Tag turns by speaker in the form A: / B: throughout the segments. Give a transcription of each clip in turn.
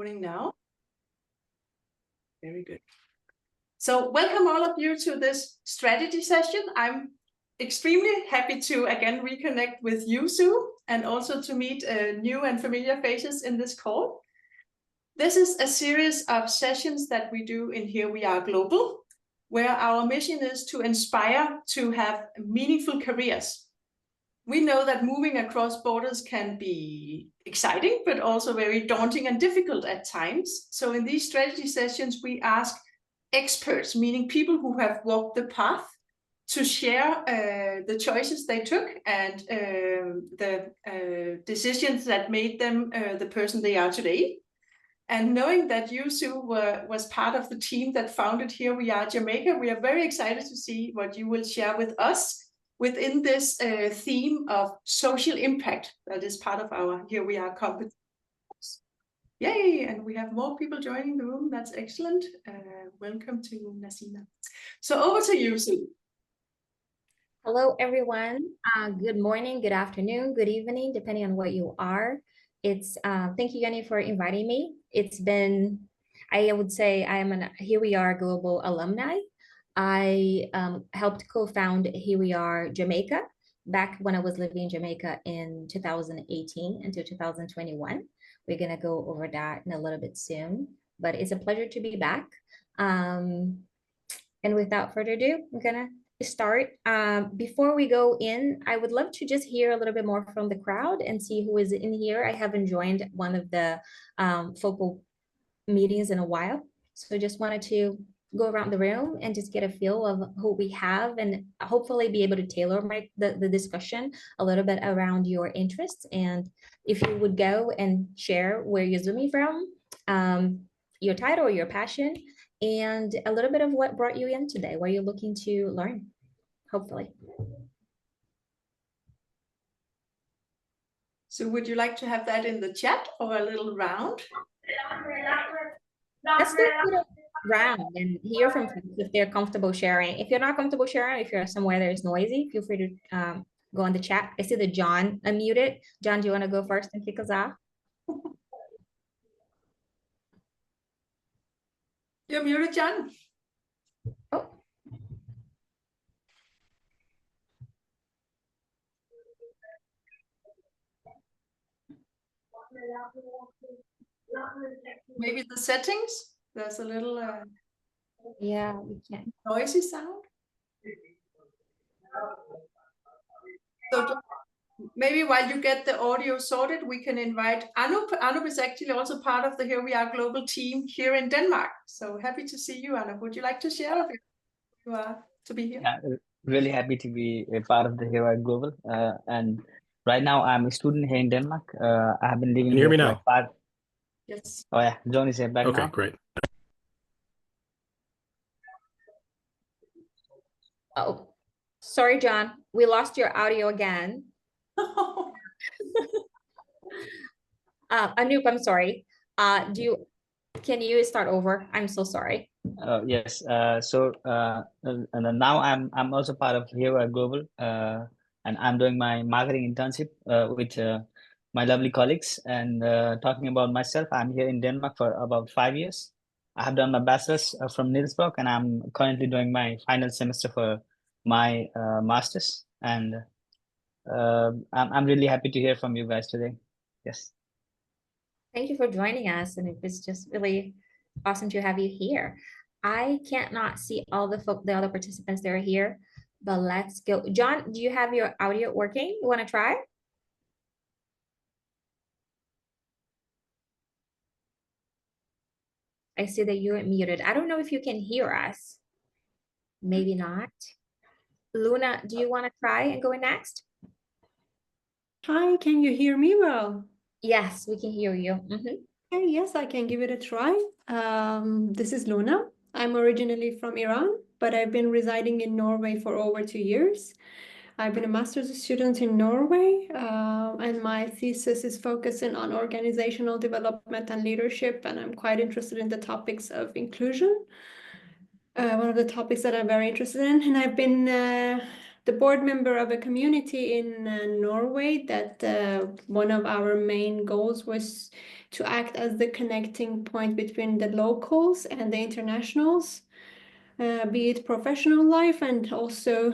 A: rolling now. Very good. So welcome all of you to this strategy session. I'm extremely happy to again reconnect with you, Sue, and also to meet new and familiar faces in this call. This is a series of sessions that we do in Here We Are Global, where our mission is to inspire to have meaningful careers. We know that moving across borders can be exciting, but also very daunting and difficult at times. So in these strategy sessions, we ask experts, meaning people who have walked the path, to share the choices they took and the decisions that made them the person they are today. And knowing that you, Sue, was part of the team that founded Here We Are Jamaica, we are very excited to see what you will share with us within this theme of social impact that is part of our Here We Are competence. Yay, and we have more people joining the room. That's excellent. Welcome to Nasina. So over to you, Sue.
B: Hello, everyone. Good morning, good afternoon, good evening, depending on what you are. It's thank you, Yanni, for inviting me. It's been, I would say I am an Here We Are Global alumni. I helped co-found Here We Are Jamaica back when I was living in Jamaica in 2018 until 2021. We're gonna go over that in a little bit soon, but it's a pleasure to be back. And without further ado, I'm gonna start. Before we go in, I would love to just hear a little bit more from the crowd and see who is in here. I haven't joined one of the focal meetings in a while, so I just wanted to go around the room and just get a feel of who we have and hopefully be able to tailor the discussion a little bit around your interests. And if you would go and share where you're zooming from, your title, your passion, and a little bit of what brought you in today, what you're looking to learn, hopefully.
A: So would you like to have that in the chat or a little round?
B: Let's do a little round and hear from people if they're comfortable sharing. If you're not comfortable sharing, if you're somewhere that is noisy, feel free to go on the chat. I see that John unmuted. John, do you want to go first and kick us off?
A: You're muted, John.
B: Oh.
A: Maybe the settings. There's a little
B: yeah, we can.
A: Noisy sound. So maybe while you get the audio sorted, we can invite Anup. Anup is actually also part of the Here We Are Global team here in Denmark. So happy to see you, Anup. Would you like to share if you are to be here?
C: Yeah, really happy to be a part of the Here We Are Global. And right now I'm a student here in Denmark. I have been living
D: Can you hear me
C: here
D: now?
C: for like 5.
A: Yes.
C: Oh yeah, John is here back now.
D: Okay, great.
B: Oh, sorry, John. We lost your audio again. Anup, I'm sorry. Can you start over? I'm so sorry.
C: Yes. So now I'm also part of Here We Are Global, and I'm doing my marketing internship with my lovely colleagues. And talking about myself, I'm here in Denmark for about 5 years. I have done my bachelor's from Nielsborg, and I'm currently doing my final semester for my master's. And I'm really happy to hear from you guys today. Yes.
B: Thank you for joining us, and it's just really awesome to have you here. I can't not see all the other participants that are here, but let's go. John, do you have your audio working? You want to try? I see that you're muted. I don't know if you can hear us. Maybe not. Luna, do you want to try and go in next?
E: Hi, can you hear me well?
B: Yes, we can hear you.
E: Okay, yes, I can give it a try. This is Luna. I'm originally from Iran, but I've been residing in Norway for over 2 years. I've been a master's student in Norway, and my thesis is focusing on organizational development and leadership, and I'm quite interested in the topics of inclusion. One of the topics that I'm very interested in, and I've been the board member of a community in Norway that one of our main goals was to act as the connecting point between the locals and the internationals, be it professional life and also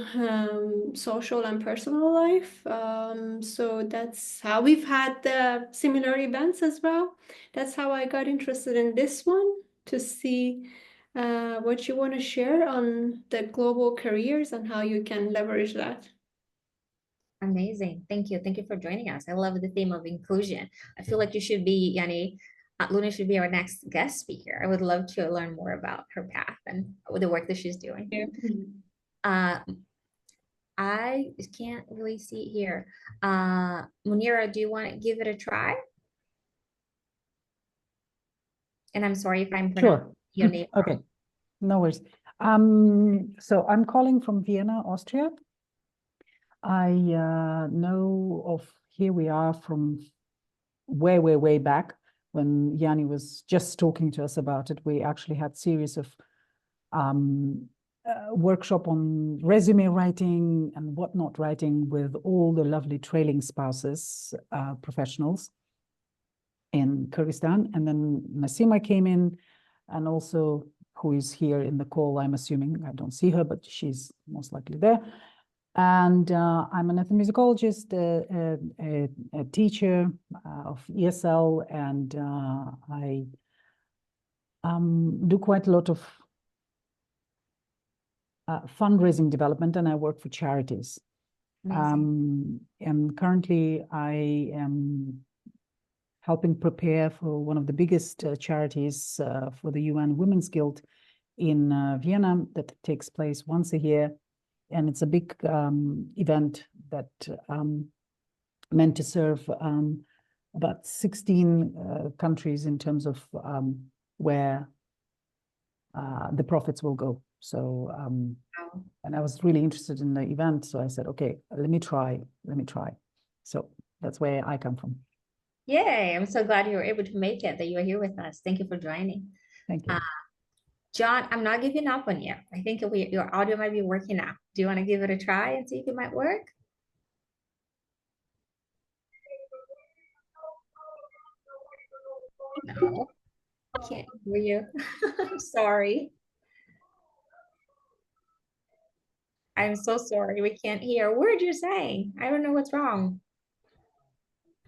E: social and personal life. So that's how we've had similar events as well. That's how I got interested in this one, to see what you want to share on the global careers and how you can leverage that.
B: Amazing. Thank you. Thank you for joining us. I love the theme of inclusion. I feel like you should be, Yani, Luna should be our next guest speaker. I would love to learn more about her path and the work that she's doing. I can't really see here. Munira, do you want to give it a try? And I'm sorry if I'm pronouncing your name wrong.
D: Okay, no worries. So I'm calling from Vienna, Austria. I know of Here We Are from way back when Yanni was just talking to us about it. We actually had series of workshop on resume writing and whatnot writing with all the lovely trailing spouses, professionals in Kyrgyzstan. And then Nasima came in, and also who is here in the call, I'm assuming. I don't see her, but she's most likely there. And I'm an ethnomusicologist, a teacher of ESL, and I do quite a lot of fundraising development, and I work for charities. And currently I am helping prepare for one of the biggest charities for the UN Women's Guild in Vienna that takes place once a year. And it's a big event that meant to serve about 16 countries in terms of where the profits will go. So, and I was really interested in the event, so I said, okay, let me try. So that's where I come from.
B: Yay, I'm so glad you were able to make it, that you are here with us. Thank you for joining.
D: Thank you.
B: John, I'm not giving up on you. I think your audio might be working now. Do you want to give it a try and see if it might work? No, I can't hear you. I'm sorry. I'm so sorry. We can't hear a word you're saying. I don't know what's wrong.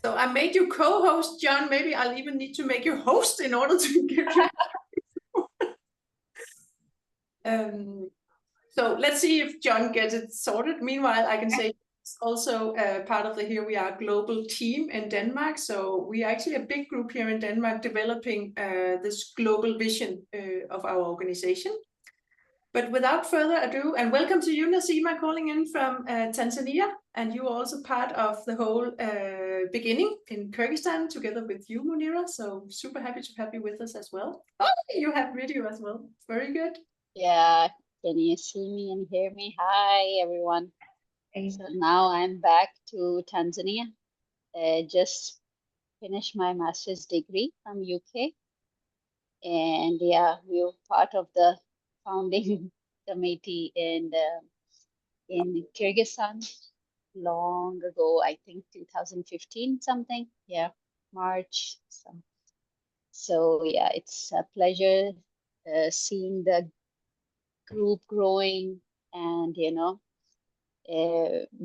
A: So I made you co-host, John. Maybe I'll even need to make you host in order to give you. So let's see if John gets it sorted. Meanwhile, I can say it's also part of the Here We Are global team in Denmark. So we are actually a big group here in Denmark developing this global vision of our organization. But without further ado, and welcome to you, Nasima, calling in from Tanzania. And you are also part of the whole beginning in Kyrgyzstan together with you, Munira. So super happy to have you with us as well. Oh, you have video as well. Very good.
F: Yeah, can you see me and hear me? Hi, everyone.
B: Hey.
F: So now I'm back to Tanzania. Just finished my master's degree from UK. And yeah, we were part of the founding committee in Kyrgyzstan long ago, I think 2015 something. Yeah, March. So yeah, it's a pleasure seeing the group growing and, you know,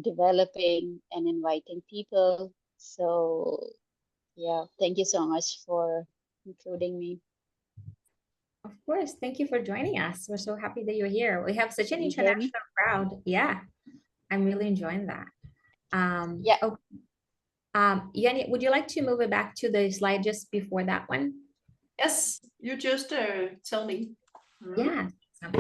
F: developing and inviting people. So yeah, thank you so much for including me.
B: Of course. Thank you for joining us. We're so happy that you're here. We have such an
F: Can you hear me?
B: international crowd. Yeah, I'm really enjoying that.
F: Yeah.
B: Oh, Yanni, would you like to move it back to the slide just before that one?
A: Yes, you just tell me.
B: Yeah.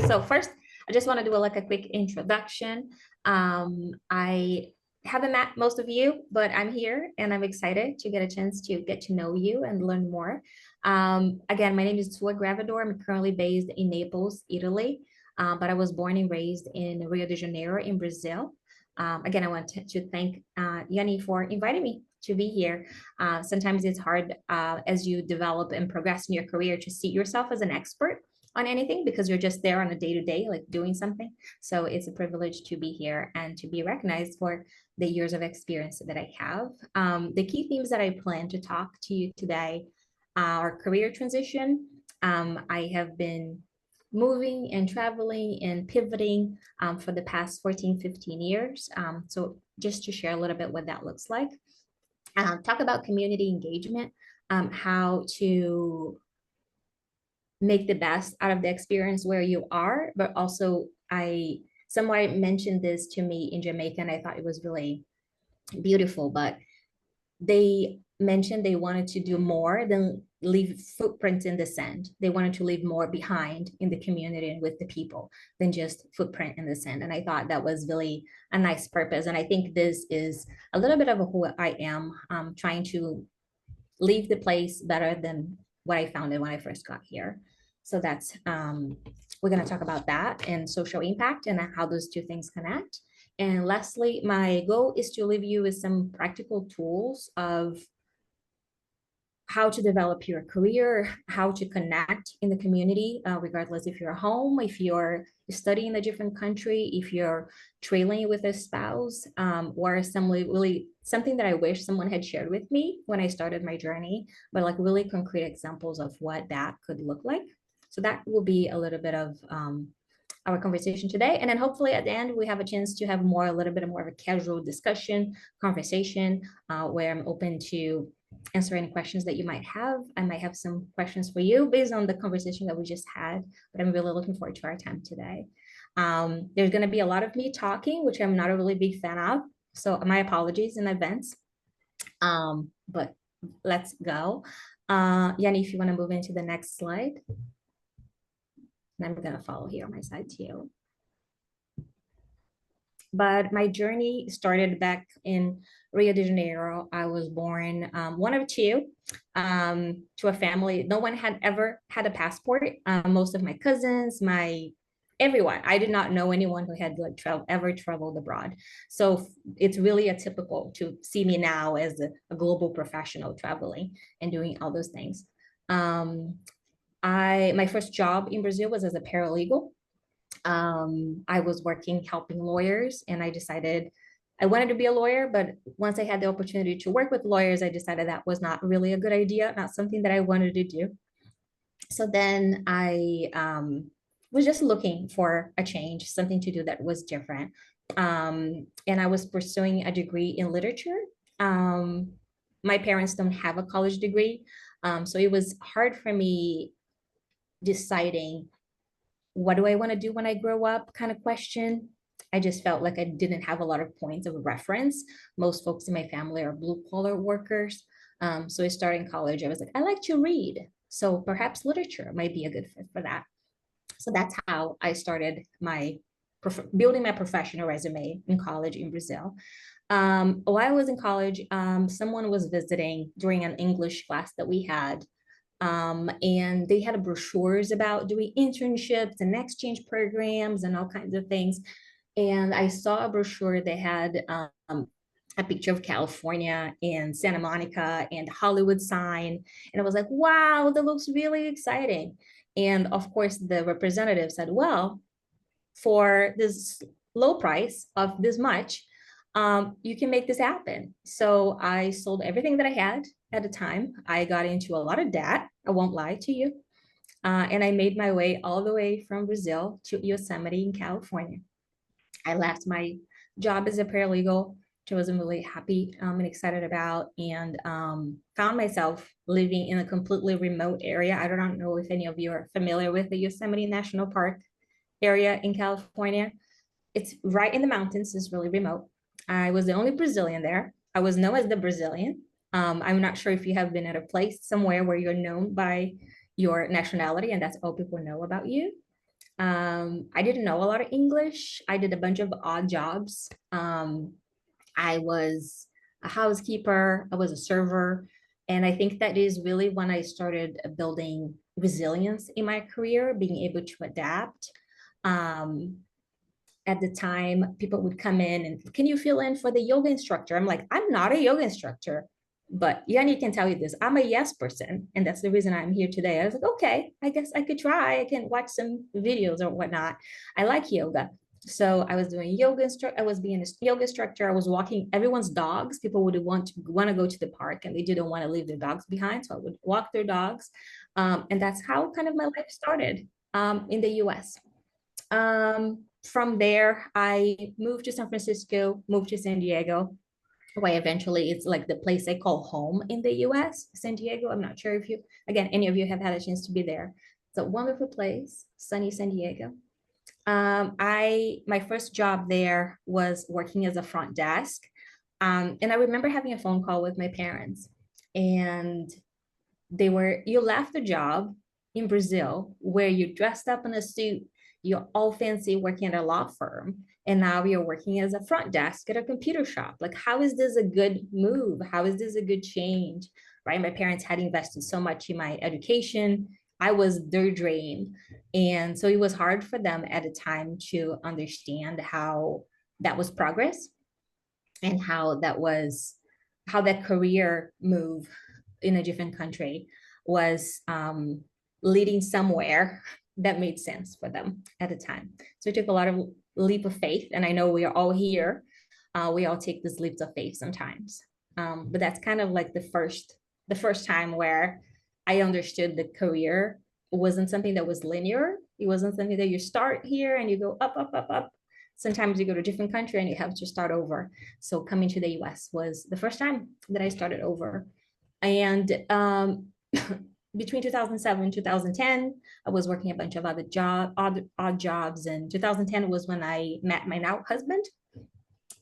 B: So first, I just want to do a quick introduction. I haven't met most of you, but I'm here and I'm excited to get a chance to get to know you and learn more. Again, my name is Sue Agraviador. I'm currently based in Naples, Italy, but I was born and raised in Rio de Janeiro in Brazil. Again, I want to thank Yanni for inviting me to be here. Sometimes it's hard as you develop and progress in your career to see yourself as an expert. on anything because you're just there on a day-to-day, like doing something. So it's a privilege to be here and to be recognized for the years of experience that I have. The key themes that I plan to talk to you today are career transition. I have been moving and traveling and pivoting for the past 14, 15 years. So just to share a little bit what that looks like. Talk about community engagement, how to make the best out of the experience where you are, but also someone mentioned this to me in Jamaica and I thought it was really beautiful, but they mentioned they wanted to do more than leave footprints in the sand. They wanted to leave more behind in the community and with the people than just footprint in the sand. And I thought that was really a nice purpose. And I think this is a little bit of who I am, trying to leave the place better than what I found it when I first got here. So that's, we're going to talk about that and social impact and how those two things connect. And lastly, my goal is to leave you with some practical tools of how to develop your career, how to connect in the community, regardless if you're home, if you're studying in a different country, if you're trailing with a spouse, or something that I wish someone had shared with me when I started my journey, but like really concrete examples of what that could look like. So that will be a little bit of our conversation today. And then hopefully at the end, we have a chance to have a little bit more of a casual discussion, conversation, where I'm open to answer any questions that you might have. I might have some questions for you based on the conversation that we just had, but I'm really looking forward to our time today. There's going to be a lot of me talking, which I'm not a really big fan of. So my apologies in advance. But let's go. Yanni, if you want to move into the next slide. And I'm going to follow here on my side too. But my journey started back in Rio de Janeiro. I was born one of two to a family. No one had ever had a passport. Most of my cousins, everyone. I did not know anyone who had ever traveled abroad. So it's really atypical to see me now as a global professional traveling and doing all those things. My first job in Brazil was as a paralegal. I was working helping lawyers, and I decided I wanted to be a lawyer, but once I had the opportunity to work with lawyers, I decided that was not really a good idea, not something that I wanted to do. So then I was just looking for a change, something to do that was different. And I was pursuing a degree in literature. My parents don't have a college degree, so it was hard for me deciding what do I want to do when I grow up kind of question. I just felt like I didn't have a lot of points of reference. Most folks in my family are blue collar workers. So I started in college. I was like, I like to read. So perhaps literature might be a good fit for that. So that's how I started building my professional resume in college in Brazil. While I was in college, someone was visiting during an English class that we had. And they had brochures about doing internships and exchange programs and all kinds of things. And I saw a brochure that had a picture of California and Santa Monica and Hollywood sign. And I was like, wow, that looks really exciting. And of course, the representative said, well, for this low price of this much, you can make this happen. So I sold everything that I had at the time. I got into a lot of debt, I won't lie to you. And I made my way all the way from Brazil to Yosemite in California. I left my job as a paralegal, which I wasn't really happy and excited about, and found myself living in a completely remote area. I don't know if any of you are familiar with the Yosemite National Park area in California. It's right in the mountains, it's really remote. I was the only Brazilian there. I was known as the Brazilian. I'm not sure if you have been at a place somewhere where you're known by your nationality and that's all people know about you. I didn't know a lot of English. I did a bunch of odd jobs. I was a housekeeper, I was a server. And I think that is really when I started building resilience in my career, being able to adapt. At the time, people would come in and, can you fill in for the yoga instructor? I'm like, I'm not a yoga instructor. But Yanni can tell you this, I'm a yes person. And that's the reason I'm here today. I was like, okay, I guess I could try. I can watch some videos or whatnot. I like yoga. So I was doing yoga I was being a yoga instructor. I was walking everyone's dogs. People would want to go to the park and they didn't want to leave their dogs behind. So I would walk their dogs. And that's how kind of my life started in the US. From there, I moved to San Francisco, moved to San Diego, where eventually it's like the place I call home in the US, San Diego. I'm not sure if you, again, any of you have had a chance to be there. It's a wonderful place, sunny San Diego. My first job there was working as a front desk. And I remember having a phone call with my parents, and you left the job in Brazil where you dressed up in a suit, you're all fancy working at a law firm, and now you're working as a front desk at a computer shop. Like, how is this a good move? How is this a good change? Right? My parents had invested so much in my education. I was their dream. And so it was hard for them at a time to understand how that was progress and how that career move in a different country was leading somewhere that made sense for them at the time. So it took a lot of leap of faith. And I know we are all here. We all take these leaps of faith sometimes. But that's kind of like the first time where I understood the career wasn't something that was linear. It wasn't something that you start here and you go up, up, up, up. Sometimes you go to a different country and you have to start over. So coming to the US was the first time that I started over. And between 2007 and 2010, I was working a bunch of other odd jobs. And 2010 was when I met my now husband.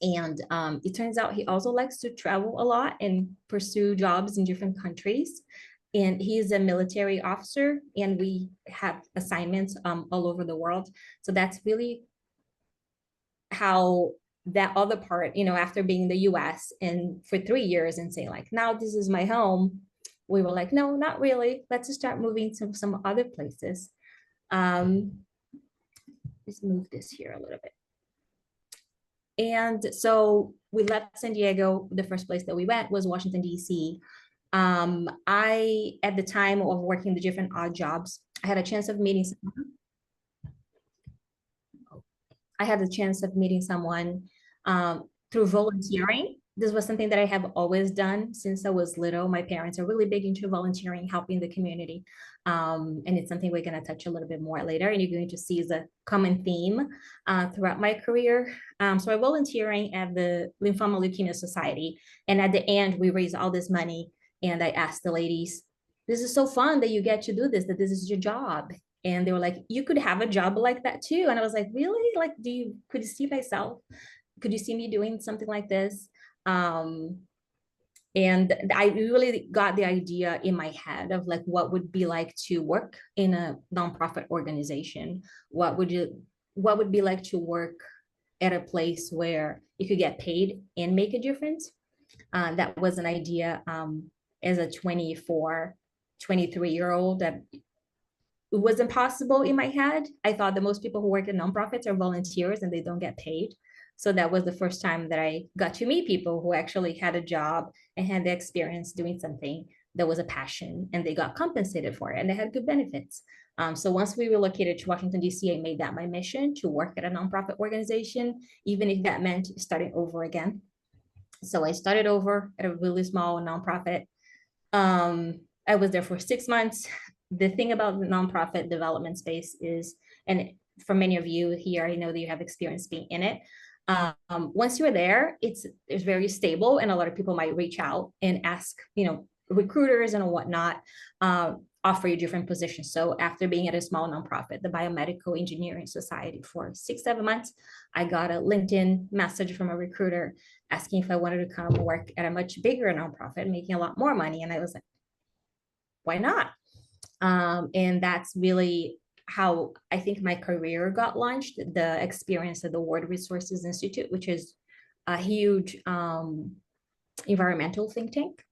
B: And it turns out he also likes to travel a lot and pursue jobs in different countries. And he's a military officer, and we have assignments all over the world. So that's really how that other part, after being in the US and for 3 years and say like, now this is my home, we were like, no, not really. Let's just start moving to some other places. Let's move this here a little bit. And so we left San Diego. The first place that we went was Washington, D.C. I, at the time of working the different odd jobs, I had a chance of meeting someone through volunteering. This was something that I have always done since I was little. My parents are really big into volunteering, helping the community. And it's something we're going to touch a little bit more later. And you're going to see as a common theme throughout my career. So I'm volunteering at the Lymphoma Leukemia Society. And at the end, we raise all this money. And I asked the ladies, this is so fun that you get to do this, that this is your job. And they were like, you could have a job like that too. And I was like, really? Like, could you see myself? Could you see me doing something like this? And I really got the idea in my head of like, what would be like to work in a nonprofit organization? What would be like to work at a place where you could get paid and make a difference? That was an idea as a 23-year-old that it was impossible in my head. I thought that most people who work in nonprofits are volunteers and they don't get paid. So that was the first time that I got to meet people who actually had a job and had the experience doing something that was a passion, and they got compensated for it and they had good benefits. So once we relocated to Washington, D.C., I made that my mission to work at a nonprofit organization, even if that meant starting over again. So I started over at a really small nonprofit. I was there for 6 months. The thing about the nonprofit development space is, and for many of you here, I know that you have experience being in it. Once you're there, it's very stable, and a lot of people might reach out and ask, recruiters and whatnot, offer you different positions. So after being at a small nonprofit, the Biomedical Engineering Society, for 6-7 months, I got a LinkedIn message from a recruiter asking if I wanted to come work at a much bigger nonprofit, making a lot more money. And I was like, why not? And that's really how I think my career got launched. The experience at the World Resources Institute, which is a huge environmental think tank,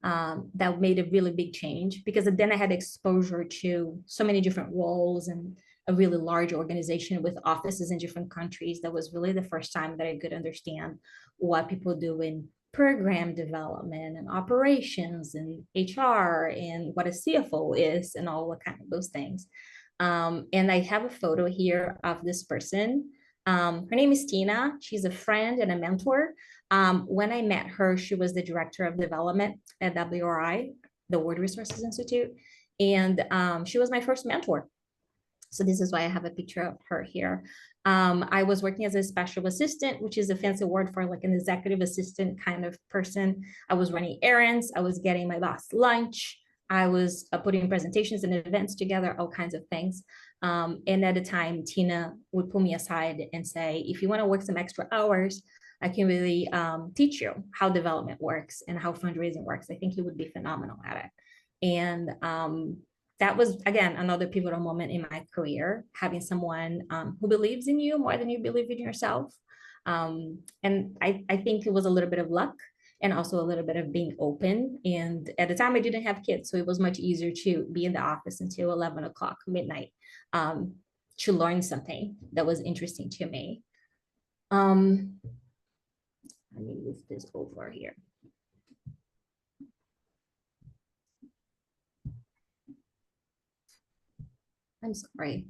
B: that made a really big change, because then I had exposure to so many different roles and a really large organization with offices in different countries. That was really the first time that I could understand what people do in program development and operations and HR and what a CFO is and all the kind of those things. And I have a photo here of this person. Her name is Tina. She's a friend and a mentor. When I met her, she was the director of development at WRI, the World Resources Institute. And she was my first mentor. So this is why I have a picture of her here. I was working as a special assistant, which is a fancy word for like an executive assistant kind of person. I was running errands. I was getting my boss lunch. I was putting presentations and events together, all kinds of things. And at the time, Tina would pull me aside and say, if you want to work some extra hours, I can really teach you how development works and how fundraising works. I think you would be phenomenal at it. And that was, again, another pivotal moment in my career, having someone who believes in you more than you believe in yourself. And I think it was a little bit of luck and also a little bit of being open. And at the time I didn't have kids, so it was much easier to be in the office until 11 o'clock midnight to learn something that was interesting to me. Let me move this over here. I'm sorry.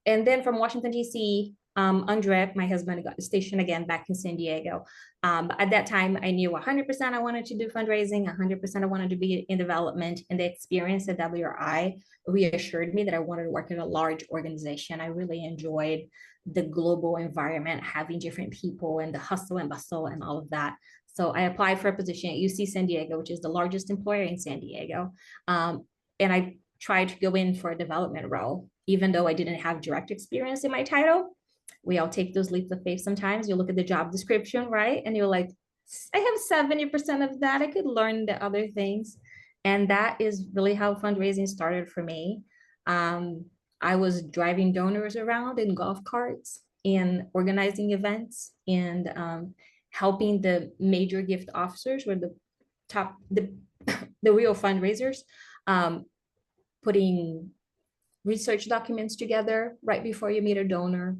B: And then from Washington, D.C., Andre, my husband, got stationed again back in San Diego. But at that time, I knew 100% I wanted to do fundraising, 100% I wanted to be in development. And the experience at WRI reassured me that I wanted to work in a large organization. I really enjoyed the global environment, having different people and the hustle and bustle and all of that. So I applied for a position at UC San Diego, which is the largest employer in San Diego. And I tried to go in for a development role, even though I didn't have direct experience in my title. We all take those leaps of faith sometimes. You look at the job description, right? And you're like, I have 70% of that. I could learn the other things. And that is really how fundraising started for me. I was driving donors around in golf carts and organizing events and helping the major gift officers, or the top, the real fundraisers, putting research documents together right before you meet a donor,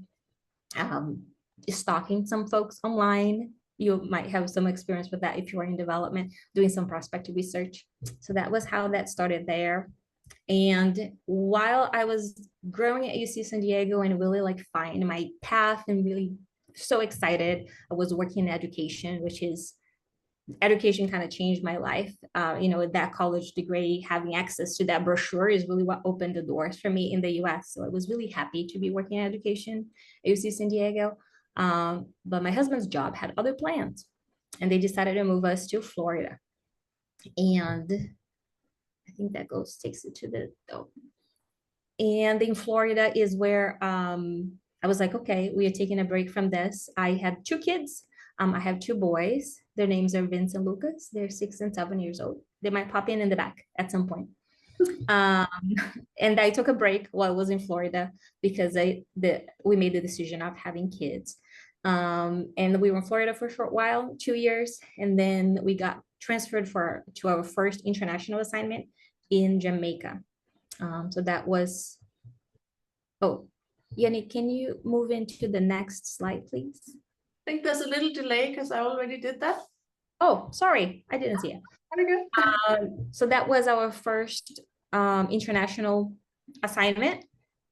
B: stalking some folks online. You might have some experience with that if you are in development, doing some prospective research. So that was how that started there. And while I was growing at UC San Diego and really like find my path and really so excited, I was working in education, which is education kind of changed my life. With that college degree, having access to that brochure is really what opened the doors for me in the US. So I was really happy to be working in education at UC San Diego. But my husband's job had other plans, and they decided to move us to Florida. And I think that takes it to the, and in Florida is where I was like, okay, we are taking a break from this. I had 2 kids. I have 2 boys. Their names are Vince and Lucas. They're 6 and 7 years old. They might pop in the back at some point. And I took a break while I was in Florida because we made the decision of having kids. And we were in Florida for a short while, 2 years. And then we got transferred to our first international assignment in Jamaica. So that was, Yannick, can you move into the next slide, please?
A: I think there's a little delay because I already did that.
B: Oh, sorry, I didn't see it.
A: Very good.
B: So that was our first international assignment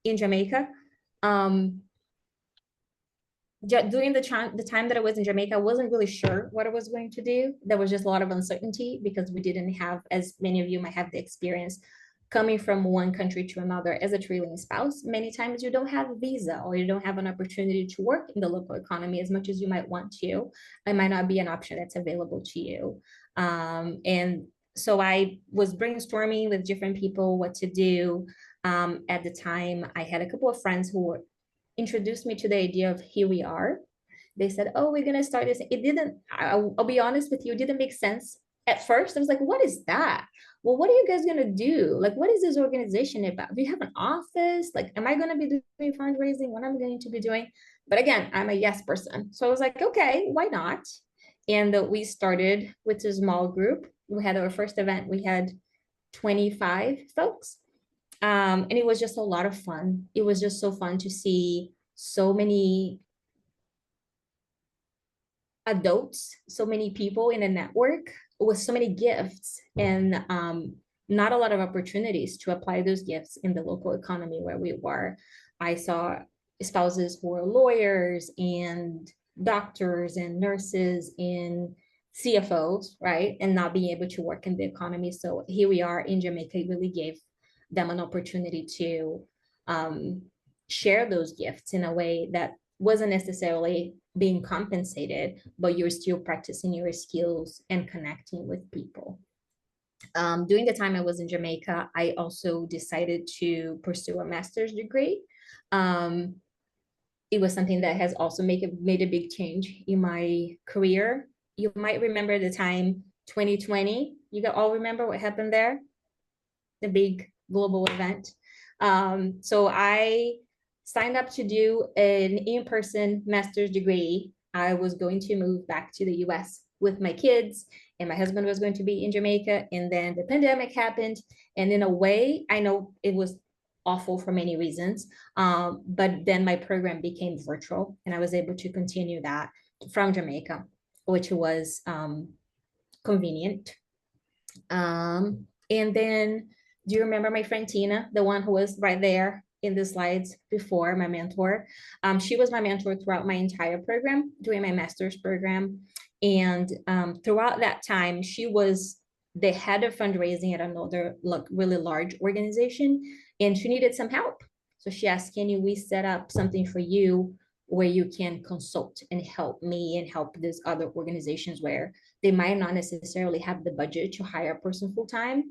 B: in Jamaica. During the time that I was in Jamaica, I wasn't really sure what I was going to do. There was just a lot of uncertainty because we didn't have, as many of you might have the experience, coming from one country to another as a trailing spouse. Many times you don't have a visa or you don't have an opportunity to work in the local economy as much as you might want to. It might not be an option that's available to you. And so I was brainstorming with different people what to do. At the time, I had a couple of friends who introduced me to the idea of Here We Are. They said, oh, we're going to start this. It didn't, I'll be honest with you, it didn't make sense. At first, I was like, what is that? Well, what are you guys going to do? Like, what is this organization about? Do you have an office? Like, am I going to be doing fundraising? What am I going to be doing? But again, I'm a yes person. So I was like, okay, why not? And we started with a small group. We had our first event. We had 25 folks. And it was just a lot of fun. It was just so fun to see so many adults, so many people in a network with so many gifts, and not a lot of opportunities to apply those gifts in the local economy where we were. I saw spouses who were lawyers and doctors and nurses and CFOs, right? And not being able to work in the economy. So here we are in Jamaica, it really gave them an opportunity to share those gifts in a way that wasn't necessarily being compensated, but you're still practicing your skills and connecting with people. During the time I was in Jamaica, I also decided to pursue a master's degree. It was something that has also made a big change in my career. You might remember the time 2020. You all remember what happened there? The big global event. So I signed up to do an in-person master's degree. I was going to move back to the US with my kids, and my husband was going to be in Jamaica, and then the pandemic happened. And in a way, I know it was awful for many reasons, but then my program became virtual, and I was able to continue that from Jamaica, which was convenient. And then, do you remember my friend Tina, the one who was right there in the slides before, my mentor? She was my mentor throughout my entire program, during my master's program. And throughout that time, she was the head of fundraising at another really large organization, and she needed some help. So she asked, can we set up something for you where you can consult and help me and help these other organizations where they might not necessarily have the budget to hire a person full-time.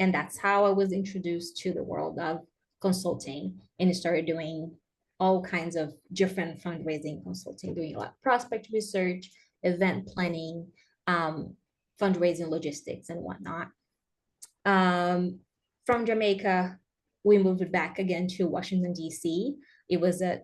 B: And that's how I was introduced to the world of consulting, and started doing all kinds of different fundraising consulting, doing a lot of prospect research, event planning, fundraising logistics and whatnot. From Jamaica, we moved back again to Washington, D.C. It was a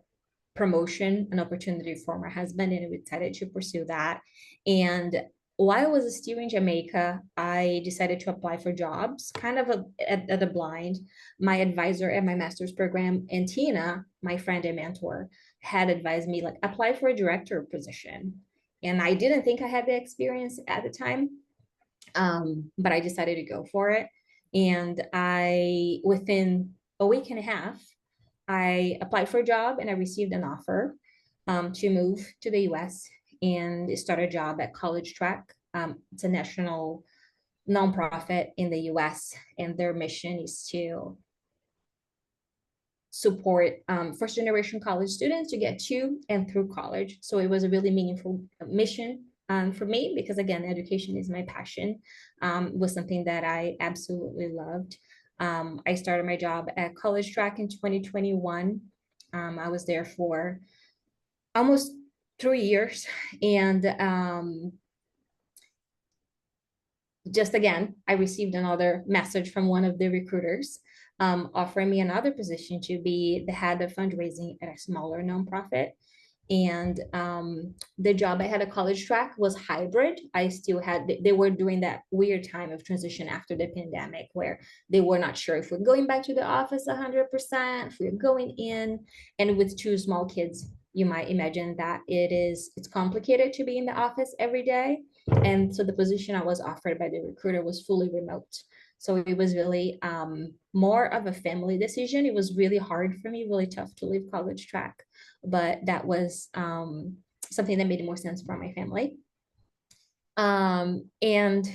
B: promotion, an opportunity for my husband, and we decided to pursue that. And while I was still in Jamaica, I decided to apply for jobs, kind of at a blind. My advisor at my master's program, and Tina, my friend and mentor, had advised me, like, apply for a director position. And I didn't think I had the experience at the time, but I decided to go for it. And within a week and a half, I applied for a job, and I received an offer to move to the US and start a job at College Track. It's a national nonprofit in the US, and their mission is to support first generation college students to get to and through college. So it was a really meaningful mission for me, because again, education is my passion. Was something that I absolutely loved. I started my job at College Track in 2021. I was there for almost 3 years, and just again, I received another message from one of the recruiters offering me another position to be the head of fundraising at a smaller nonprofit. And the job I had at College Track was hybrid. I still had, they were doing that weird time of transition after the pandemic, where they were not sure if we're going back to the office 100%, if we're going in. And with 2 small kids, you might imagine that it's complicated to be in the office every day. And so the position I was offered by the recruiter was fully remote. So it was really more of a family decision. It was really hard for me, really tough to leave College Track, but that was something that made more sense for my family. And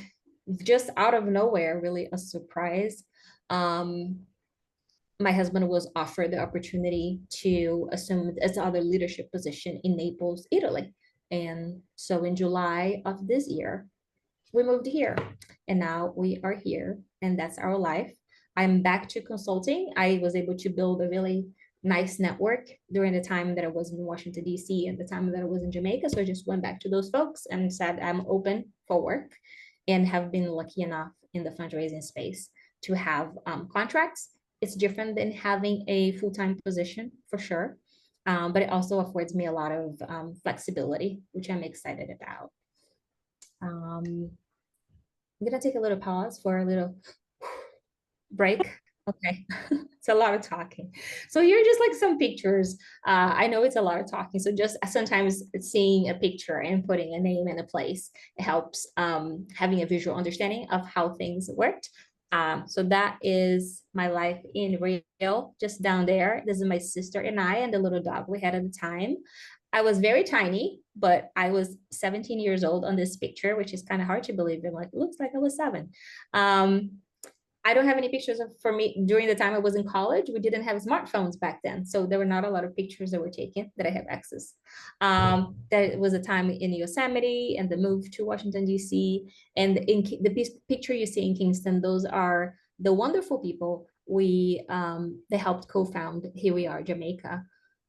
B: just out of nowhere, really a surprise, my husband was offered the opportunity to assume this other leadership position in Naples, Italy. And so in July of this year, we moved here, and now we are here, and that's our life. I'm back to consulting. I was able to build a really nice network during the time that I was in Washington, D.C., and the time that I was in Jamaica. So I just went back to those folks and said, I'm open for work, and have been lucky enough in the fundraising space to have contracts. It's different than having a full-time position, for sure. But it also affords me a lot of flexibility, which I'm excited about. I'm gonna take a little pause for a little break Okay, it's a lot of talking. So here are just like some pictures. I know it's a lot of talking. So just sometimes seeing a picture and putting a name and a place, it helps having a visual understanding of how things worked. So that is my life in Rio, just down there. This is my sister and I and the little dog we had at the time. I was very tiny, but I was 17 years old on this picture, which is kind of hard to believe. I'm like, it looks like I was 7. I don't have any pictures of for me during the time I was in college. We didn't have smartphones back then, so there were not a lot of pictures that were taken that I have access. There was a time in Yosemite and the move to Washington D.C. and in the picture you see in Kingston, those are the wonderful people they helped co-found Here We Are Jamaica.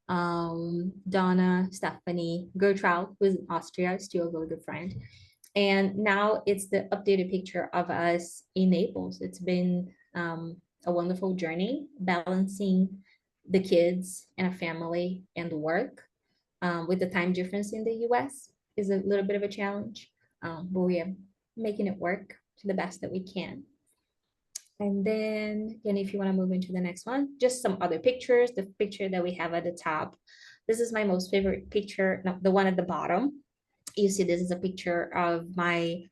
B: Donna, Stephanie, Gertrude, who's in Austria, still a very good friend. And now it's the updated picture of us in Naples. It's been a wonderful journey, balancing the kids and a family and work. With the time difference in the US is a little bit of a challenge, but we are making it work to the best that we can. And then, if you want to move into the next one, just some other pictures. The picture that we have at the top. This is my most favorite picture, no, the one at the bottom. You see, this is a picture of my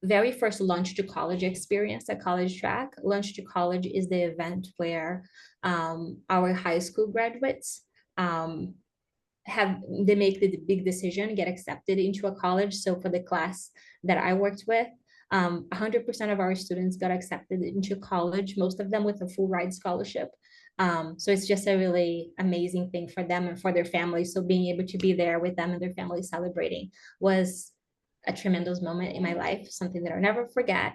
B: very first Lunch to College experience at College Track. Lunch to College is the event where our high school graduates they make the big decision, get accepted into a college. So for the class that I worked with, 100% of our students got accepted into college, most of them with a full ride scholarship. So it's just a really amazing thing for them and for their families. So being able to be there with them and their family celebrating was a tremendous moment in my life, something that I'll never forget.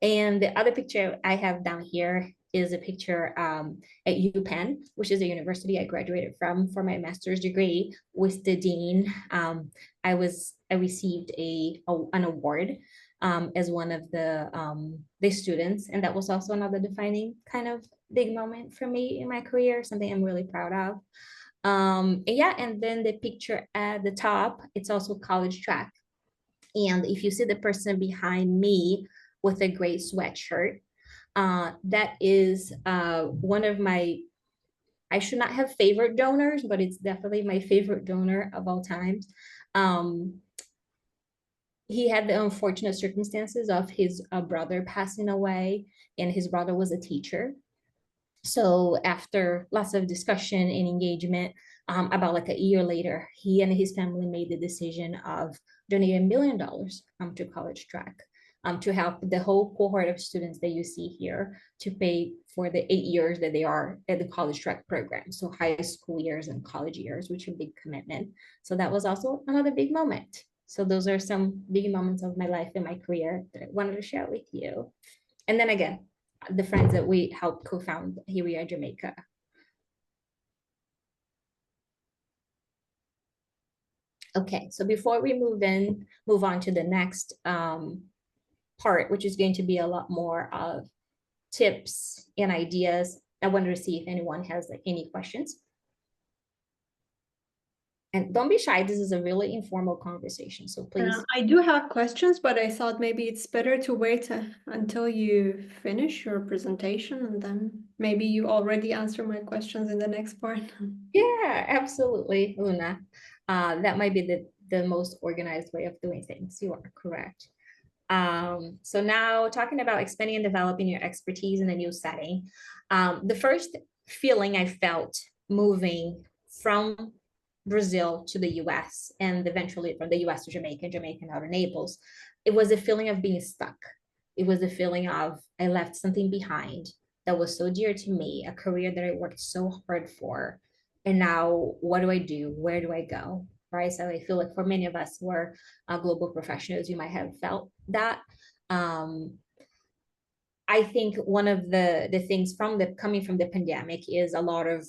B: And the other picture I have down here is a picture at UPenn, which is a university I graduated from for my master's degree with the dean. I received an award as one of the students, and that was also another defining kind of big moment for me in my career, something I'm really proud of. And then the picture at the top, it's also College Track. And if you see the person behind me with a gray sweatshirt, that is one of my, I should not have favorite donors, but it's definitely my favorite donor of all times. He had the unfortunate circumstances of his brother passing away, and his brother was a teacher. So after lots of discussion and engagement, about like a year later, he and his family made the decision of donating $1 million to College Track, to help the whole cohort of students that you see here to pay for the 8 years that they are at the College Track program. So high school years and college years, which are a big commitment. So that was also another big moment. So those are some big moments of my life and my career that I wanted to share with you. And then again, the friends that we helped co-found Here We Are Jamaica. Okay, so before we move on to the next part, which is going to be a lot more of tips and ideas, I wanted to see if anyone has like any questions. And don't be shy, this is a really informal conversation, so please.
E: I do have questions, but I thought maybe it's better to wait until you finish your presentation, and then maybe you already answer my questions in the next part.
B: Yeah, absolutely, Luna. That might be the most organized way of doing things. You are correct. So now talking about expanding and developing your expertise in a new setting. The first feeling I felt moving from Brazil to the US and eventually from the US to Jamaica, Jamaica now to Naples, it was a feeling of being stuck. It was a feeling of I left something behind that was so dear to me, a career that I worked so hard for. And now what do I do? Where do I go? Right. So I feel like for many of us who are global professionals, you might have felt that. I think one of the things coming from the pandemic is a lot of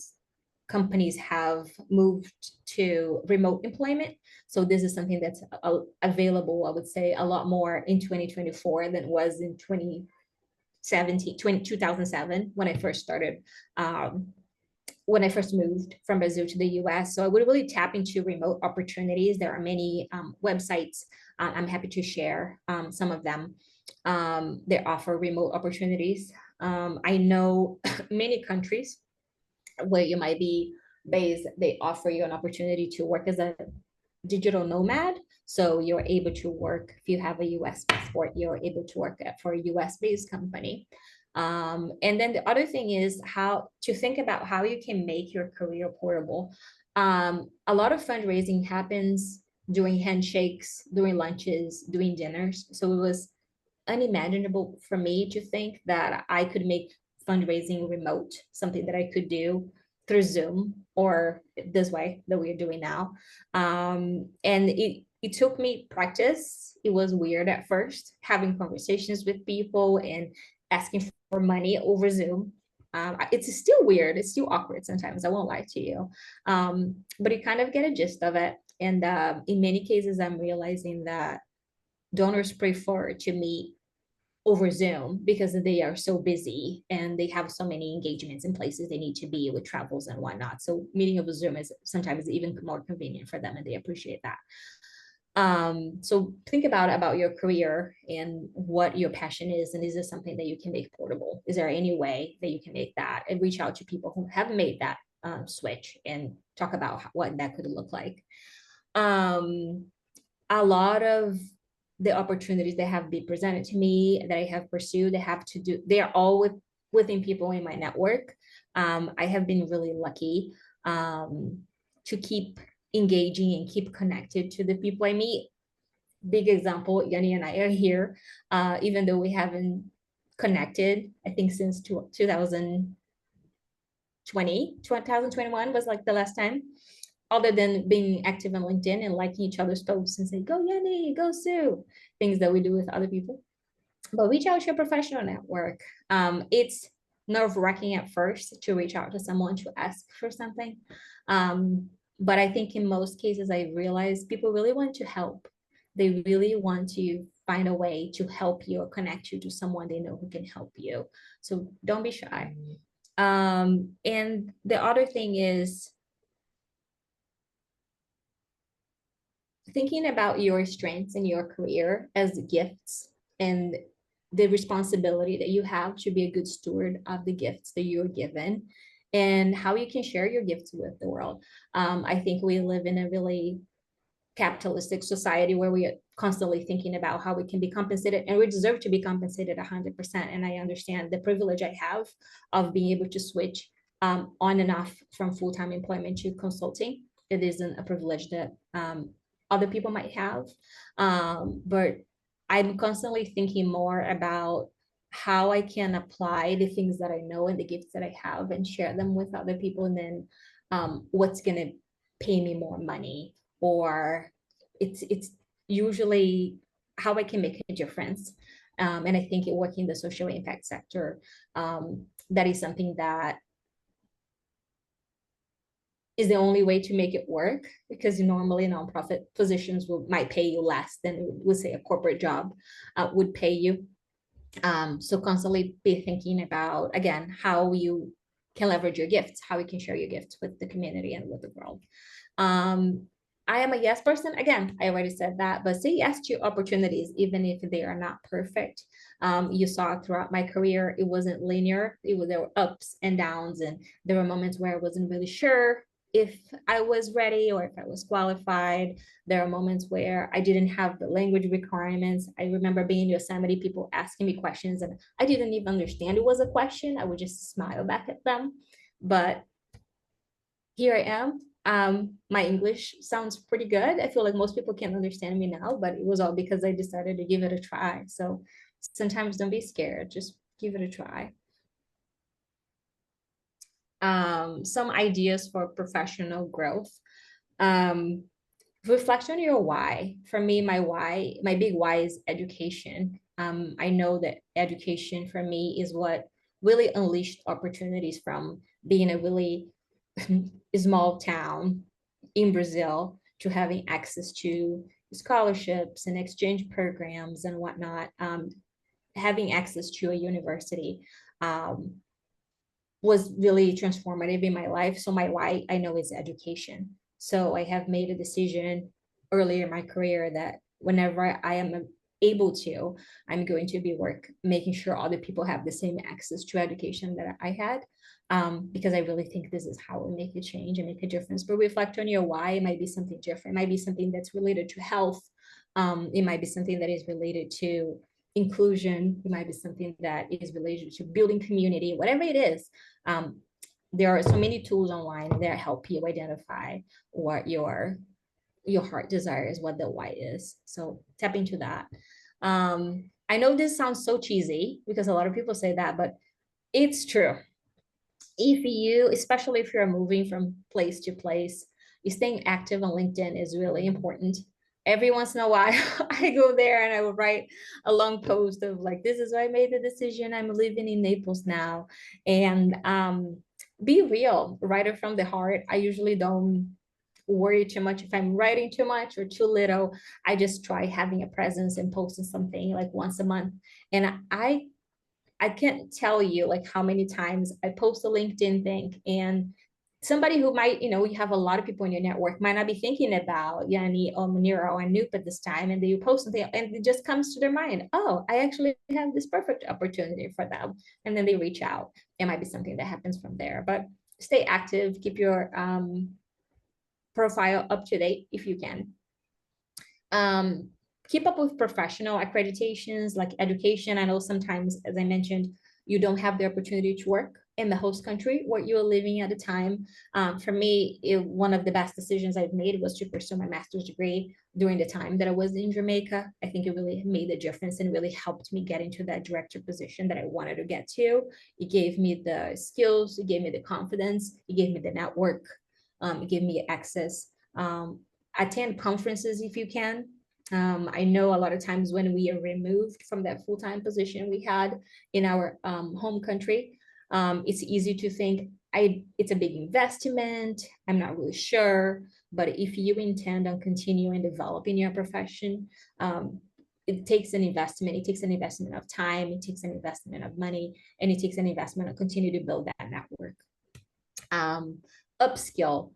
B: companies have moved to remote employment. So this is something that's available, I would say, a lot more in 2024 than it was in 2007 when I first started, when I first moved from Brazil to the US. So I would really tap into remote opportunities. There are many websites. I'm happy to share some of them that offer remote opportunities. I know many countries where you might be based, they offer you an opportunity to work as a digital nomad. So you're able to work, if you have a US passport, you're able to work for a US based company. And then the other thing is how to think about how you can make your career portable. A lot of fundraising happens during handshakes, during lunches, during dinners. So it was unimaginable for me to think that I could make fundraising remote, something that I could do through Zoom or this way that we're doing now. And it took me practice. It was weird at first, having conversations with people and asking for money over Zoom. It's still weird. It's still awkward sometimes. I won't lie to you. But you kind of get a gist of it. And in many cases, I'm realizing that donors prefer to meet over Zoom because they are so busy and they have so many engagements in places they need to be with travels and whatnot. So meeting over Zoom is sometimes even more convenient for them, and they appreciate that. So think about your career and what your passion is, and is this something that you can make portable? Is there any way that you can make that, and reach out to people who have made that switch and talk about what that could look like. A lot of the opportunities that have been presented to me that I have pursued, they are all within people in my network. I have been really lucky to keep engaging and keep connected to the people I meet. Big example, Yanni and I are here, even though we haven't connected, I think since 2021 was like the last time, other than being active on LinkedIn and liking each other's posts and say, go Yanni, go Sue, things that we do with other people. But reach out to your professional network. It's nerve-wracking at first to reach out to someone to ask for something. But I think in most cases, I realized people really want to help. They really want to find a way to help you or connect you to someone they know who can help you. So don't be shy. And the other thing is thinking about your strengths in your career as gifts and the responsibility that you have to be a good steward of the gifts that you're given and how you can share your gifts with the world. I think we live in a really capitalistic society where we are constantly thinking about how we can be compensated, and we deserve to be compensated 100%. And I understand the privilege I have of being able to switch on and off from full-time employment to consulting. It isn't a privilege that other people might have, but I'm constantly thinking more about how I can apply the things that I know and the gifts that I have and share them with other people, and then what's going to pay me more money, or it's usually how I can make a difference. And I think working in the social impact sector, that is something that is the only way to make it work, because normally nonprofit positions might pay you less than, would say, a corporate job would pay you. So constantly be thinking about, again, how you can leverage your gifts, how you can share your gifts with the community and with the world. I am a yes person. Again, I already said that, but say yes to opportunities, even if they are not perfect. You saw throughout my career, it wasn't linear. There were ups and downs, and there were moments where I wasn't really sure if I was ready or if I was qualified. There are moments where I didn't have the language requirements. I remember being in Yosemite, people asking me questions, and I didn't even understand it was a question. I would just smile back at them. But here I am. My English sounds pretty good. I feel like most people can understand me now, but it was all because I decided to give it a try. So sometimes don't be scared, just give it a try. Some ideas for professional growth. Reflect on your why. For me, my big why is education. I know that education for me is what really unleashed opportunities from being a really small town in Brazil to having access to scholarships and exchange programs and whatnot. Having access to a university was really transformative in my life. So my why, I know, is education. So I have made a decision earlier in my career that whenever I am able to, I'm going to be making sure other people have the same access to education that I had. Because I really think this is how we make a change and make a difference. But reflect on your why. It might be something different. It might be something that's related to health. It might be something that is related to inclusion. It might be something that is related to building community, whatever it is. There are so many tools online that help you identify what your heart desires, what the why is. So tap into that. I know this sounds so cheesy because a lot of people say that, but it's true. If you, especially if you're moving from place to place, staying active on LinkedIn is really important. Every once in a while, I go there and I will write a long post of like, this is why I made the decision. I'm living in Naples now. And be real, write it from the heart. I usually don't worry too much if I'm writing too much or too little. I just try having a presence and posting something like once a month. And I can't tell you like how many times I post a LinkedIn thing and somebody who might, you have a lot of people in your network might not be thinking about Yanni or Munira or Anoop at this time, and they post something and it just comes to their mind, oh, I actually have this perfect opportunity for them. And then they reach out. It might be something that happens from there, but stay active, keep your profile up to date if you can. Keep up with professional accreditations like education. I know sometimes, as I mentioned, you don't have the opportunity to work in the host country where you're living at the time. For me, one of the best decisions I've made was to pursue my master's degree during the time that I was in Jamaica. I think it really made a difference and really helped me get into that director position that I wanted to get to. It gave me the skills, it gave me the confidence, it gave me the network, it gave me access. Attend conferences if you can. I know a lot of times when we are removed from that full-time position we had in our home country, it's easy to think it's a big investment. I'm not really sure, but if you intend on continuing developing your profession, it takes an investment. It takes an investment of time. It takes an investment of money, and it takes an investment to continue to build that network. Upskill.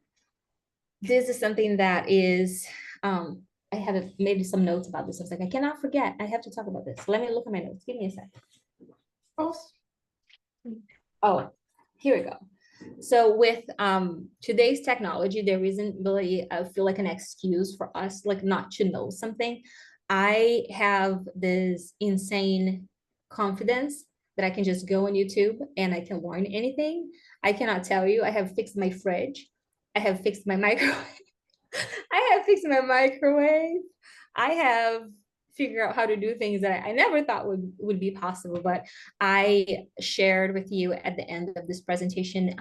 B: This is something that is, I have maybe some notes about this. I was like, I cannot forget. I have to talk about this. Let me look at my notes. Give me a sec. Oh, here we go. So with today's technology, there isn't really, I feel like, an excuse for us like not to know something. I have this insane confidence that I can just go on YouTube and I can learn anything. I cannot tell you, I have fixed my fridge. I have fixed my microwave. I have fixed my microwave. I have figured out how to do things that I never thought would be possible. But I shared with you at the end of this presentation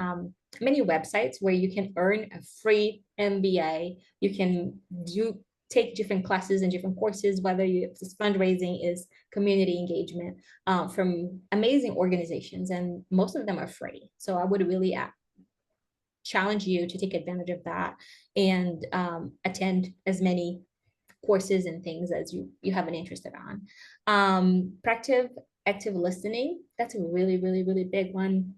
B: many websites where you can earn a free MBA. You can take different classes and different courses, whether it's fundraising, is community engagement, from amazing organizations, and most of them are free. So I would really challenge you to take advantage of that and attend as many courses and things as you have an interest on. Active listening, that's a really, really, really big one.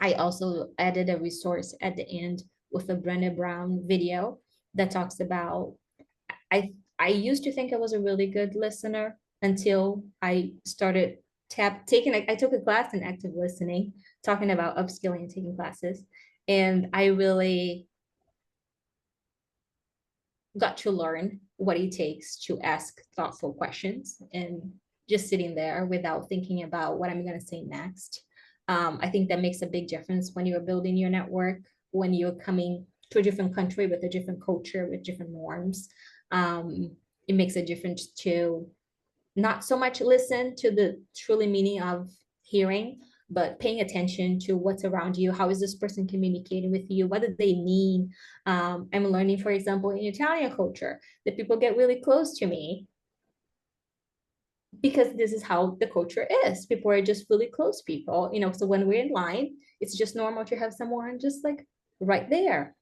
B: I also added a resource at the end with a Brené Brown video that talks about, I used to think I was a really good listener until I started I took a class in active listening, talking about upskilling and taking classes. And I really got to learn what it takes to ask thoughtful questions and just sitting there without thinking about what I'm going to say next. I think that makes a big difference when you're building your network, when you're coming to a different country with a different culture, with different norms. It makes a difference to not so much listen to the truly meaning of hearing, but paying attention to what's around you. How is this person communicating with you? What do they mean? I'm learning, for example, in Italian culture, that people get really close to me because this is how the culture is. People are just really close people, so when we're in line, it's just normal to have someone just like right there,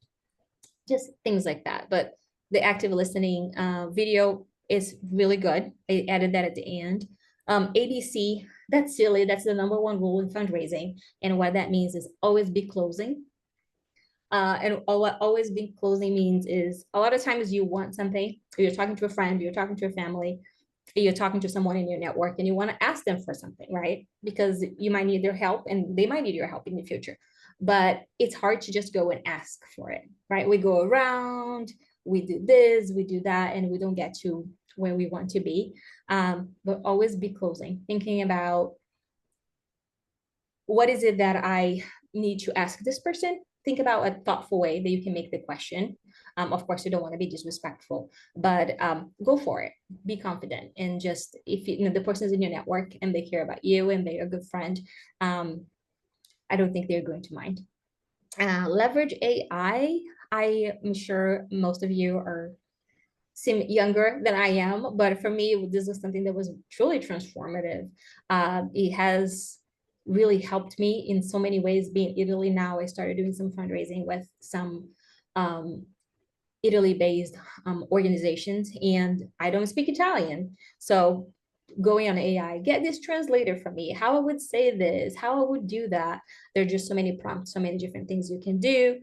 B: just things like that. But the active listening video is really good. I added that at the end. ABC, that's silly. That's the #1 rule in fundraising. And what that means is always be closing. And what always be closing means is a lot of times you want something, or you're talking to a friend, you're talking to a family, you're talking to someone in your network and you want to ask them for something, right? Because you might need their help and they might need your help in the future. But it's hard to just go and ask for it, right? We go around, we do this, we do that, and we don't get to where we want to be. But always be closing, thinking about what is it that I need to ask this person. Think about a thoughtful way that you can make the question. Of course, you don't want to be disrespectful, but go for it. Be confident, and just if you know the person's in your network and they care about you and they're a good friend, I don't think they're going to mind. Leverage AI. I am sure most of you seem younger than I am, but for me, this was something that was truly transformative. It has really helped me in so many ways. Being in Italy now, I started doing some fundraising with some Italy-based organizations, and I don't speak Italian. So going on AI, get this translator for me, how I would say this, how I would do that. There are just so many prompts, so many different things you can do.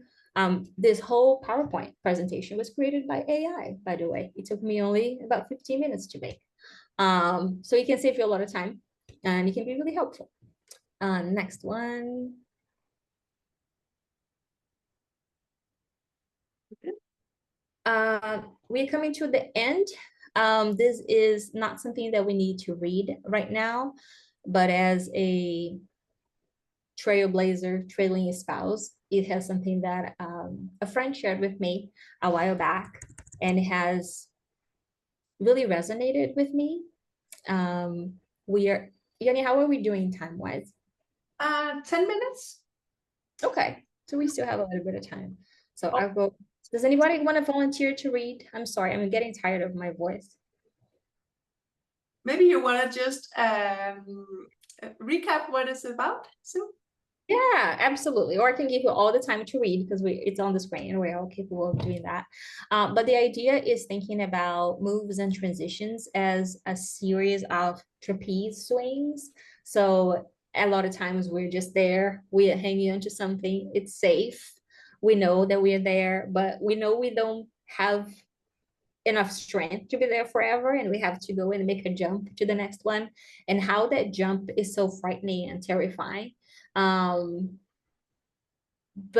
B: This whole PowerPoint presentation was created by AI, by the way. It took me only about 15 minutes to make. So it can save you a lot of time and it can be really helpful. Next one. We're coming to the end. This is not something that we need to read right now, but as a trailblazer, trailing espouse, it has something that a friend shared with me a while back, and it has really resonated with me. Yanni, how are we doing time-wise?
A: 10 minutes.
B: Okay, so we still have a little bit of time. So I'll go. Does anybody want to volunteer to read? I'm sorry, I'm getting tired of my voice.
A: Maybe you want to just recap what it's about, Sue?
B: Yeah, absolutely. Or I can give you all the time to read because it's on the screen and we're all capable of doing that. But the idea is thinking about moves and transitions as a series of trapeze swings. So a lot of times we're just there, we are hanging onto something, it's safe. We know that we're there, but we know we don't have enough strength to be there forever, and we have to go and make a jump to the next one, and how that jump is so frightening and terrifying. But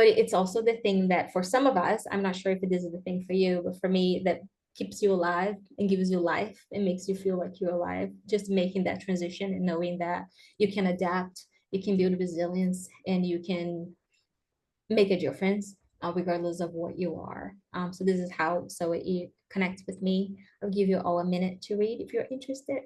B: it's also the thing that for some of us, I'm not sure if this is the thing for you, but for me, that keeps you alive and gives you life and makes you feel like you're alive. Just making that transition and knowing that you can adapt, you can build resilience, and you can make a difference regardless of what you are. So this is how it connects with me. I'll give you all a minute to read if you're interested.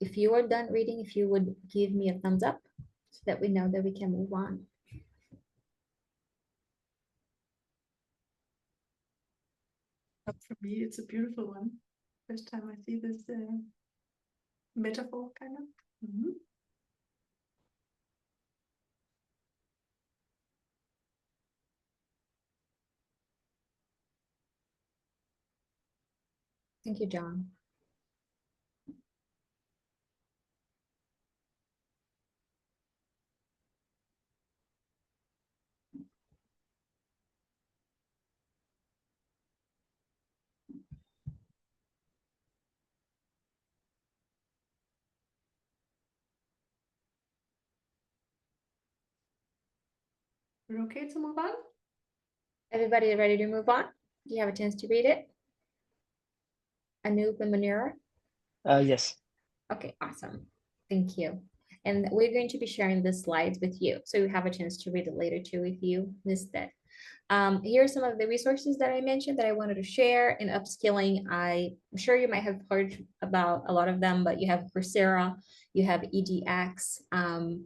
B: If you are done reading, if you would give me a thumbs up so that we know that we can move on.
A: For me, it's a beautiful one. First time I see this metaphor, kind of. Mm-hmm.
B: Thank you, John.
A: We're okay to move on?
B: Everybody ready to move on? Do you have a chance to read it? Anoop and Manira?
C: Yes.
B: Okay, awesome. Thank you. And we're going to be sharing the slides with you, so you have a chance to read it later too if you missed it. Here are some of the resources that I mentioned that I wanted to share in upskilling. I'm sure you might have heard about a lot of them, but you have Coursera, you have EDX,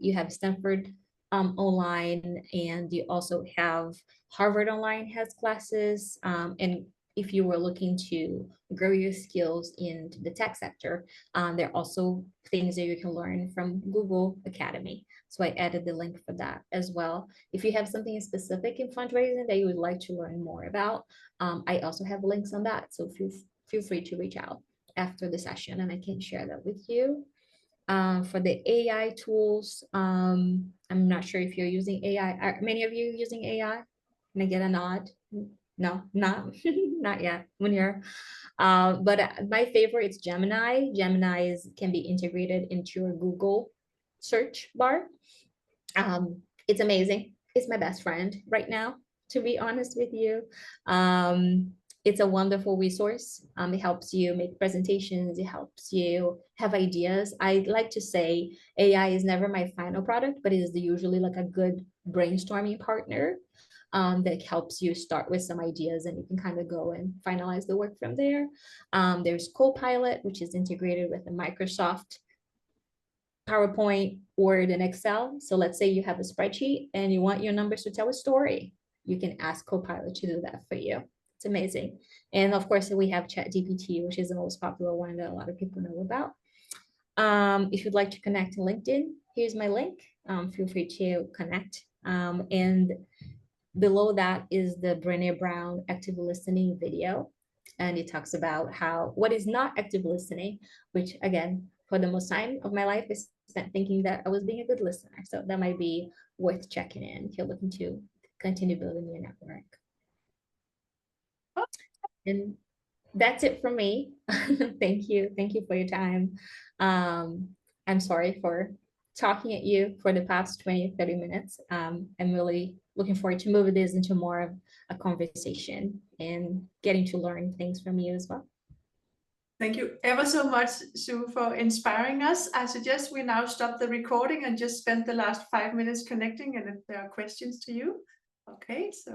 B: you have Stanford online, and you also have Harvard Online has classes. And if you were looking to grow your skills in the tech sector, there are also things that you can learn from Google Academy. So I added the link for that as well. If you have something specific in fundraising that you would like to learn more about, I also have links on that. So feel free to reach out after the session and I can share that with you. For the AI tools, I'm not sure if you're using AI. Are many of you using AI? Can I get a nod? No, not yet. When you're, but my favorite is Gemini. Gemini can be integrated into your Google search bar. It's amazing. It's my best friend right now, to be honest with you. It's a wonderful resource. It helps you make presentations. It helps you have ideas. I like to say AI is never my final product, but it is usually like a good brainstorming partner that helps you start with some ideas and you can kind of go and finalize the work from there. There's Copilot, which is integrated with the Microsoft PowerPoint, Word, and Excel. So let's say you have a spreadsheet and you want your numbers to tell a story. You can ask Copilot to do that for you. It's amazing. And of course, we have ChatGPT, which is the most popular one that a lot of people know about. If you'd like to connect to LinkedIn, here's my link. Feel free to connect. And below that is the Brené Brown active listening video. And it talks about what is not active listening, which again, for the most time of my life, I spent thinking that I was being a good listener. So that might be worth checking in if you're looking to continue building your network. And that's it from me. Thank you. Thank you for your time. I'm sorry for talking at you for the past 20, 30 minutes. I'm really looking forward to moving this into more of a conversation and getting to learn things from you as well.
A: Thank you ever so much, Sue, for inspiring us. I suggest we now stop the recording and just spend the last 5 minutes connecting, and if there are questions to you. Okay, so.